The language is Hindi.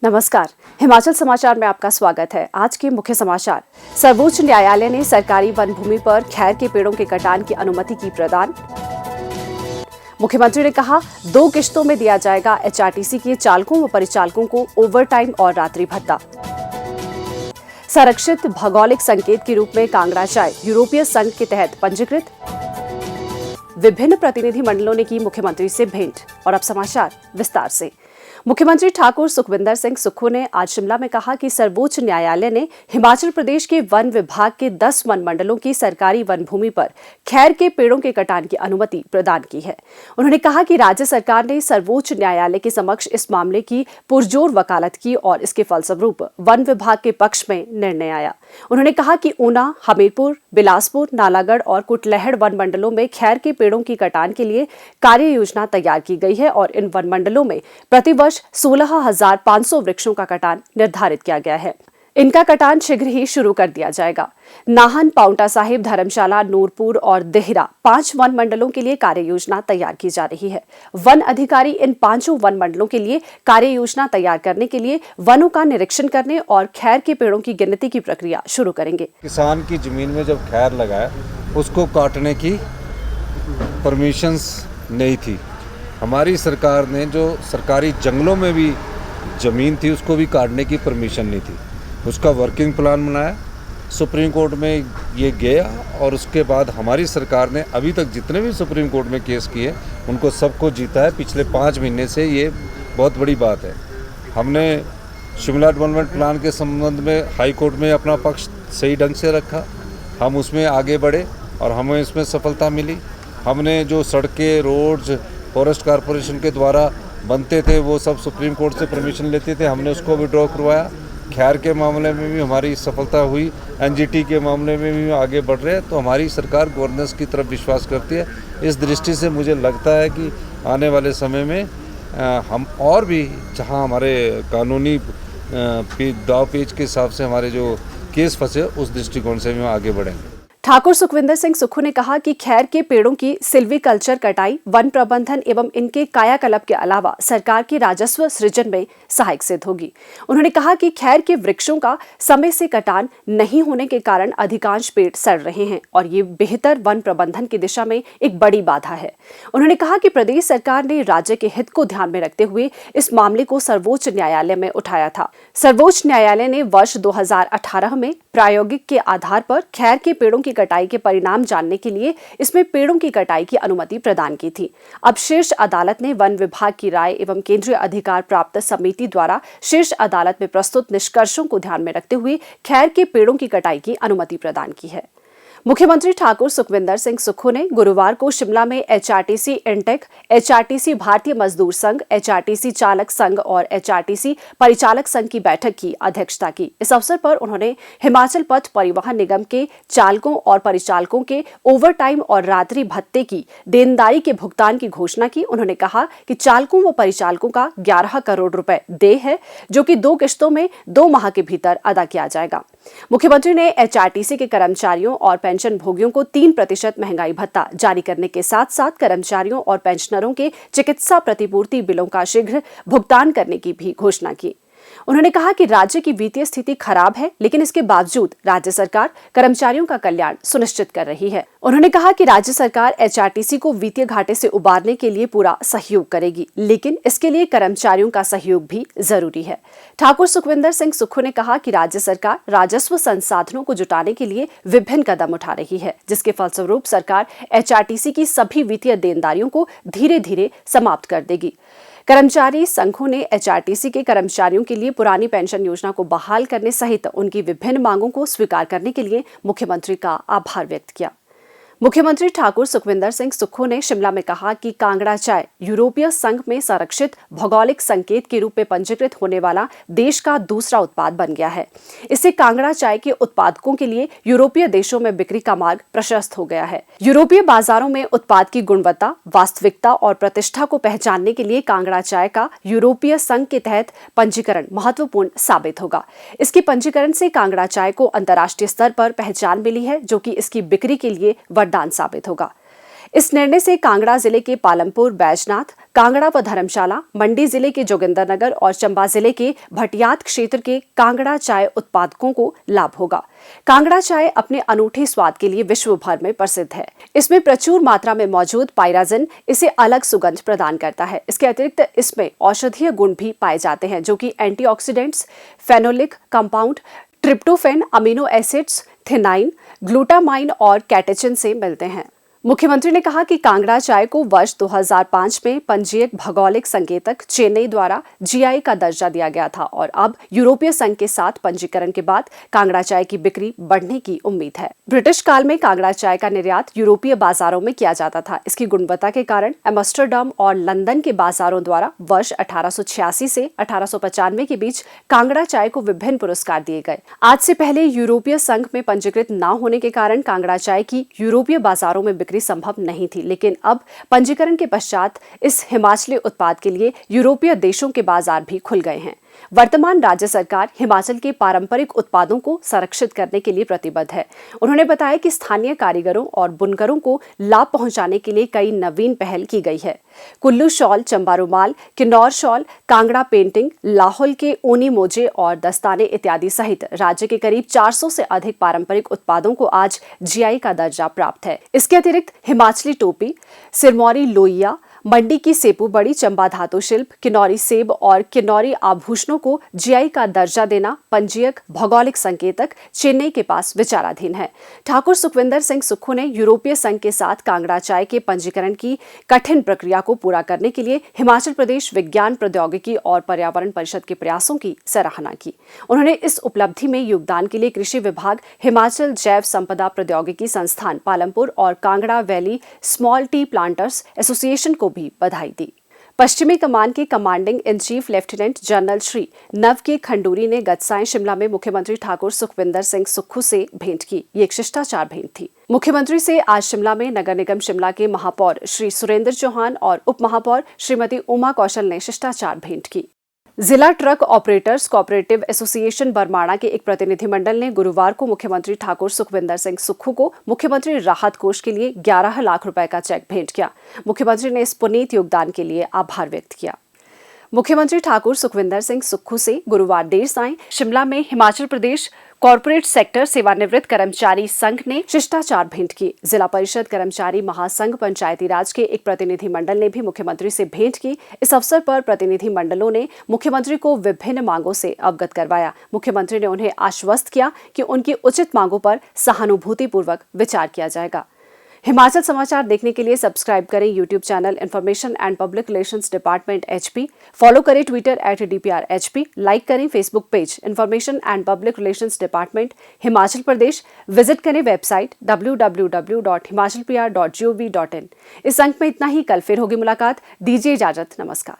नमस्कार, हिमाचल समाचार में आपका स्वागत है। आज के मुख्य समाचार। सर्वोच्च न्यायालय ने सरकारी वन भूमि पर खैर के पेड़ों के कटान की अनुमति की प्रदान। मुख्यमंत्री ने कहा 2 किश्तों में दिया जाएगा एचआरटीसी के चालकों व परिचालकों को ओवरटाइम और रात्रि भत्ता। संरक्षित भौगोलिक संकेत के रूप में कांगड़ा चाय यूरोपीय संघ के तहत पंजीकृत। विभिन्न प्रतिनिधि मंडलों ने की मुख्यमंत्री से भेंट। और अब समाचार विस्तार से। मुख्यमंत्री ठाकुर सुखविंदर सिंह सुक्खू ने आज शिमला में कहा कि सर्वोच्च न्यायालय ने हिमाचल प्रदेश के वन विभाग के 10 वन मंडलों की सरकारी वन भूमि पर खैर के पेड़ों के कटान की अनुमति प्रदान की है। उन्होंने कहा कि राज्य सरकार ने सर्वोच्च न्यायालय के समक्ष इस मामले की पुरजोर वकालत की और इसके फलस्वरूप वन विभाग के पक्ष में निर्णय आया। उन्होंने कहा कि ऊना, हमीरपुर, बिलासपुर, नालागढ़ और कुटलैहड़ वन मंडलों में खैर के पेड़ों की कटान के लिए कार्य योजना तैयार की गई है और इन वन मंडलों में प्रतिवर्ष 16,500 वृक्षों का कटान निर्धारित किया गया है। इनका कटान शीघ्र ही शुरू कर दिया जाएगा। नाहन, पांवटा साहिब, धर्मशाला, नूरपुर और देहरा 5 वन मंडलों के लिए कार्य योजना तैयार की जा रही है। वन अधिकारी इन 5 वन मंडलों के लिए कार्य योजना तैयार करने के लिए वनों का निरीक्षण करने और खैर के पेड़ों की गिनती की प्रक्रिया शुरू करेंगे। किसान की जमीन में जब खैर लगाए उसको काटने की परमिशंस नहीं थी। हमारी सरकार ने जो सरकारी जंगलों में भी ज़मीन थी उसको भी काटने की परमिशन नहीं थी। उसका वर्किंग प्लान बनाया, सुप्रीम कोर्ट में ये गया और उसके बाद हमारी सरकार ने अभी तक जितने भी सुप्रीम कोर्ट में केस किए उनको सबको जीता है। पिछले 5 महीने से ये बहुत बड़ी बात है। हमने शिमला डेवलपमेंट प्लान के संबंध में हाई कोर्ट में अपना पक्ष सही ढंग से रखा, हम उसमें आगे बढ़े और हमें इसमें सफलता मिली। हमने जो सड़कें, रोड्स फॉरेस्ट कॉरपोरेशन के द्वारा बनते थे वो सब सुप्रीम कोर्ट से परमिशन लेते थे, हमने उसको विड्रॉ करवाया। खैर के मामले में भी हमारी सफलता हुई, एनजीटी के मामले में भी आगे बढ़ रहे हैं। तो हमारी सरकार गवर्नेंस की तरफ विश्वास करती है। इस दृष्टि से मुझे लगता है कि आने वाले समय में हम और भी जहां हमारे कानूनी दाव पेच के हिसाब से हमारे जो केस फंसे उस दृष्टिकोण से भी हम आगे बढ़ेंगे। ठाकुर सुखविंदर सिंह सुक्खू ने कहा कि खैर के पेड़ों की सिल्वीकल्चर कटाई वन प्रबंधन एवं इनके कायाकल्प के अलावा सरकार के राजस्व सृजन में सहायक सिद्ध होगी। उन्होंने कहा कि खैर के वृक्षों का समय से कटान नहीं होने के कारण अधिकांश पेड़ सड़ रहे हैं और ये बेहतर वन प्रबंधन की दिशा में एक बड़ी बाधा है। उन्होंने कहा कि प्रदेश सरकार ने राज्य के हित को ध्यान में रखते हुए इस मामले को सर्वोच्च न्यायालय में उठाया था। सर्वोच्च न्यायालय ने वर्ष 2018 में प्रायोगिक के आधार पर खैर के पेड़ों की कटाई के परिणाम जानने के लिए इसमें पेड़ों की कटाई की अनुमति प्रदान की थी। अब शीर्ष अदालत ने वन विभाग की राय एवं केंद्रीय अधिकार प्राप्त समिति द्वारा शीर्ष अदालत में प्रस्तुत निष्कर्षों को ध्यान में रखते हुए खैर के पेड़ों की कटाई की अनुमति प्रदान की है। मुख्यमंत्री ठाकुर सुखविंदर सिंह सुक्खू ने गुरुवार को शिमला में एचआरटीसी इंटेक, एचआरटीसी भारतीय मजदूर संघ, एचआरटीसी चालक संघ और एचआरटीसी परिचालक संघ की बैठक की अध्यक्षता की। इस अवसर पर उन्होंने हिमाचल पथ परिवहन निगम के चालकों और परिचालकों के ओवरटाइम और रात्रि भत्ते की देनदारी के भुगतान की घोषणा की। उन्होंने कहा कि चालकों व परिचालकों का 11 करोड़ रुपए देय है जो कि 2 किश्तों में 2 माह के भीतर अदा किया जाएगा। मुख्यमंत्री ने एचआरटीसी के कर्मचारियों और पेंशन भोगियों को 3% महंगाई भत्ता जारी करने के साथ साथ कर्मचारियों और पेंशनरों के चिकित्सा प्रतिपूर्ति बिलों का शीघ्र भुगतान करने की भी घोषणा की। उन्होंने कहा कि राज्य की वित्तीय स्थिति खराब है, लेकिन इसके बावजूद राज्य सरकार कर्मचारियों का कल्याण सुनिश्चित कर रही है। उन्होंने कहा कि राज्य सरकार एचआरटीसी को वित्तीय घाटे से उबारने के लिए पूरा सहयोग करेगी, लेकिन इसके लिए कर्मचारियों का सहयोग भी जरूरी है। ठाकुर सुखविंदर सिंह सुक्खू ने कहा कि राज्य सरकार राजस्व संसाधनों को जुटाने के लिए विभिन्न कदम उठा रही है, जिसके फलस्वरूप सरकार एचआरटीसी की सभी वित्तीय देनदारियों को धीरे धीरे समाप्त कर देगी। कर्मचारी संघों ने एचआरटीसी के कर्मचारियों के लिए पुरानी पेंशन योजना को बहाल करने सहित उनकी विभिन्न मांगों को स्वीकार करने के लिए मुख्यमंत्री का आभार व्यक्त किया। मुख्यमंत्री ठाकुर सुखविंदर सिंह सुक्खू ने शिमला में कहा कि कांगड़ा चाय यूरोपीय संघ में संरक्षित भौगोलिक संकेत के रूप में पंजीकृत होने वाला देश का दूसरा उत्पाद बन गया है। इससे कांगड़ा चाय के उत्पादकों के लिए यूरोपीय देशों में बिक्री का मार्ग प्रशस्त हो गया है। यूरोपीय बाजारों में उत्पाद की गुणवत्ता, वास्तविकता और प्रतिष्ठा को पहचानने के लिए कांगड़ा चाय का यूरोपीय संघ के तहत पंजीकरण महत्वपूर्ण साबित होगा। इसके पंजीकरण से कांगड़ा चाय को अंतर्राष्ट्रीय स्तर पर पहचान मिली है, जो कि इसकी बिक्री के लिए वरदान साबित होगा। इस निर्णय से कांगड़ा जिले के पालमपुर, बैजनाथ, कांगड़ा व धर्मशाला, मंडी जिले के जोगिंदरनगर और चंबा जिले के भटियात क्षेत्र के कांगड़ा चाय उत्पादकों को लाभ होगा। कांगड़ा चाय अपने अनूठे स्वाद के लिए विश्व भर में प्रसिद्ध है। इसमें प्रचुर मात्रा में मौजूद पायराजिन इसे अलग सुगंध प्रदान करता है। इसके अतिरिक्त इसमें औषधीय गुण भी पाए जाते हैं, जो कि antioxidants, phenolic compound, tryptophan, amino acids, theanine, glutamine और कैटेचिन से मिलते हैं। मुख्यमंत्री ने कहा कि कांगड़ा चाय को वर्ष 2005 में पंजीयक भौगोलिक संकेतक चेन्नई द्वारा जीआई का दर्जा दिया गया था और अब यूरोपीय संघ के साथ पंजीकरण के बाद कांगड़ा चाय की बिक्री बढ़ने की उम्मीद है। ब्रिटिश काल में कांगड़ा चाय का निर्यात यूरोपीय बाजारों में किया जाता था। इसकी गुणवत्ता के कारण एम्स्टर्डम और लंदन के बाजारों द्वारा वर्ष 1886 से 1895 के बीच कांगड़ा चाय को विभिन्न पुरस्कार दिए गए। आज से पहले यूरोपीय संघ में पंजीकृत न होने के कारण कांगड़ा चाय की यूरोपीय बाजारों में बिक्री संभव नहीं थी, लेकिन अब पंजीकरण के पश्चात इस हिमाचली उत्पाद के लिए यूरोपीय देशों के बाजार भी खुल गए हैं। वर्तमान राज्य सरकार हिमाचल के पारंपरिक उत्पादों को संरक्षित करने के लिए प्रतिबद्ध है। उन्होंने बताया कि स्थानीय कारीगरों और बुनकरों को लाभ पहुंचाने के लिए कई नवीन पहल की गई है। कुल्लू शॉल, चंबा रुमाल, किन्नौर शॉल, कांगड़ा पेंटिंग, लाहौल के ऊनी मोजे और दस्ताने इत्यादि सहित राज्य के करीब 400 से अधिक पारंपरिक उत्पादों को आज जीआई का दर्जा प्राप्त है। इसके अतिरिक्त हिमाचली टोपी, सिरमौरी लोइया, मंडी की सेपू बड़ी, चंबा धातु शिल्प, किन्नौरी सेब और किन्नौरी आभूषणों को जीआई का दर्जा देना पंजीयक भौगोलिक संकेतक चेन्नई के पास विचाराधीन है। ठाकुर सुखविंदर सिंह सुक्खू ने यूरोपीय संघ के साथ कांगड़ा चाय के पंजीकरण की कठिन प्रक्रिया को पूरा करने के लिए हिमाचल प्रदेश विज्ञान प्रौद्योगिकी और पर्यावरण परिषद के प्रयासों की सराहना की। उन्होंने इस उपलब्धि में योगदान के लिए कृषि विभाग, हिमाचल जैव संपदा प्रौद्योगिकी संस्थान पालमपुर और Kangra valley small T planters association को भी बधाई दी। पश्चिमी कमान के commanding in chief lieutenant general Shri नव के खंडूरी ने गत सायं शिमला में मुख्यमंत्री ठाकुर सुखविंदर सिंह सुक्खू से भेंट की। ये एक शिष्टाचार भेंट थी। मुख्यमंत्री से आज शिमला में नगर निगम शिमला के महापौर श्री सुरेंद्र चौहान और उप महापौर श्रीमती उमा कौशल ने शिष्टाचार भेंट की। जिला truck operators cooperative association Barmana के एक प्रतिनिधिमंडल ने गुरुवार को मुख्यमंत्री ठाकुर सुखविंदर सिंह सुक्खू को मुख्यमंत्री राहत कोष के लिए 11 लाख रुपए का चेक भेंट किया। मुख्यमंत्री ने इस पुनीत योगदान के लिए आभार व्यक्त किया। मुख्यमंत्री ठाकुर सुखविंदर सिंह सुक्खू से गुरुवार देर सायं शिमला में हिमाचल प्रदेश कॉर्पोरेट सेक्टर सेवानिवृत्त कर्मचारी संघ ने शिष्टाचार भेंट की। जिला परिषद कर्मचारी महासंघ पंचायती राज के एक प्रतिनिधिमंडल ने भी मुख्यमंत्री से भेंट की। इस अवसर पर प्रतिनिधिमंडलों ने मुख्यमंत्री को विभिन्न मांगों से अवगत करवाया। मुख्यमंत्री ने उन्हें आश्वस्त किया कि उनकी उचित मांगों पर सहानुभूतिपूर्वक विचार किया जाएगा। हिमाचल समाचार देखने के लिए सब्सक्राइब करें YouTube channel information and public relations department HP, follow करें ट्विटर @DPR HP, लाइक करें Facebook page information and public relations department Himachal Pradesh, visit करें वेबसाइट www.himachalpr.gov.in। इस अंक में इतना ही। कल फिर होगी मुलाकात। दीजिए इजाजत। नमस्कार।